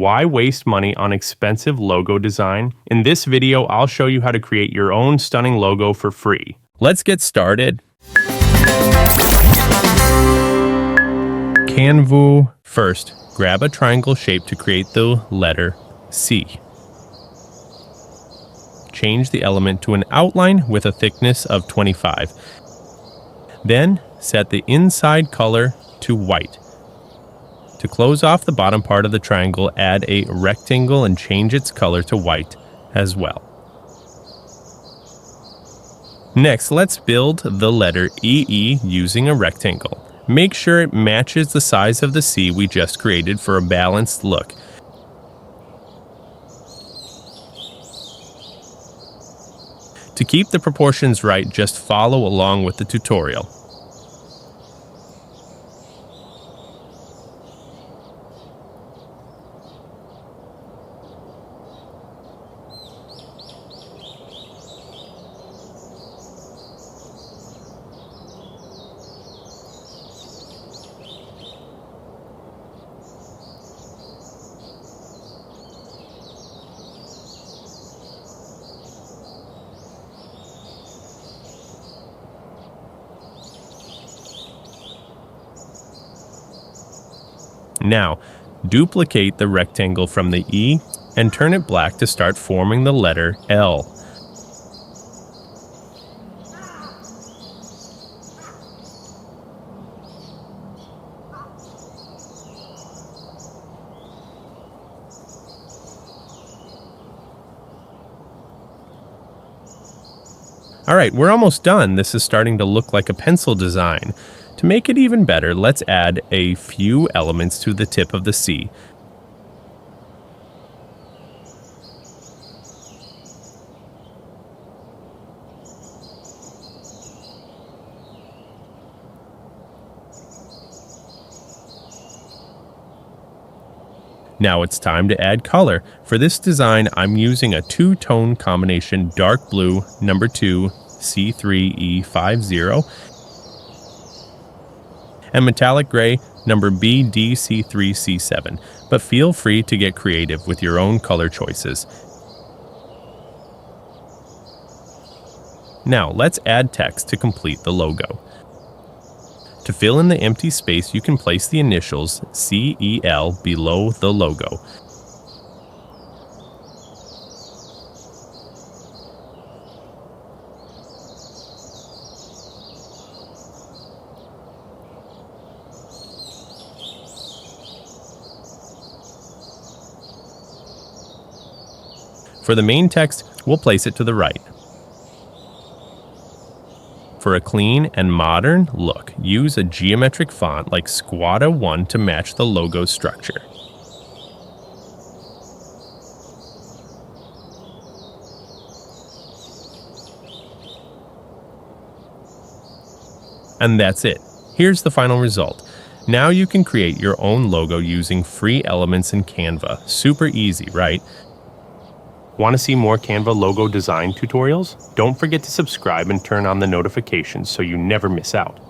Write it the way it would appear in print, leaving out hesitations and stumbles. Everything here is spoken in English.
Why waste money on expensive logo design? In this video, I'll show you how to create your own stunning logo for free. Let's get started. Canva. First, grab a triangle shape to create the letter C. Change the element to an outline with a thickness of 25. Then, set the inside color to white. To close off the bottom part of the triangle, add a rectangle and change its color to white as well. Next, let's build the letter EE using a rectangle. Make sure it matches the size of the C we just created for a balanced look. To keep the proportions right, just follow along with the tutorial. Now, duplicate the rectangle from the E and turn it black to start forming the letter L. Alright, we're almost done. This is starting to look like a pencil design. To make it even better, let's add a few elements to the tip of the C. Now it's time to add color. For this design, I'm using a two-tone combination dark blue number 2 C3E50 and metallic gray number BDC3C7, but feel free to get creative with your own color choices. Now let's add text to complete the logo. To fill in the empty space, you can place the initials CEL below the logo. For the main text, we'll place it to the right. For a clean and modern look, use a geometric font like Squadda 1 to match the logo's structure. And that's it. Here's the final result. Now you can create your own logo using free elements in Canva. Super easy, right? Want to see more Canva logo design tutorials? Don't forget to subscribe and turn on the notifications so you never miss out.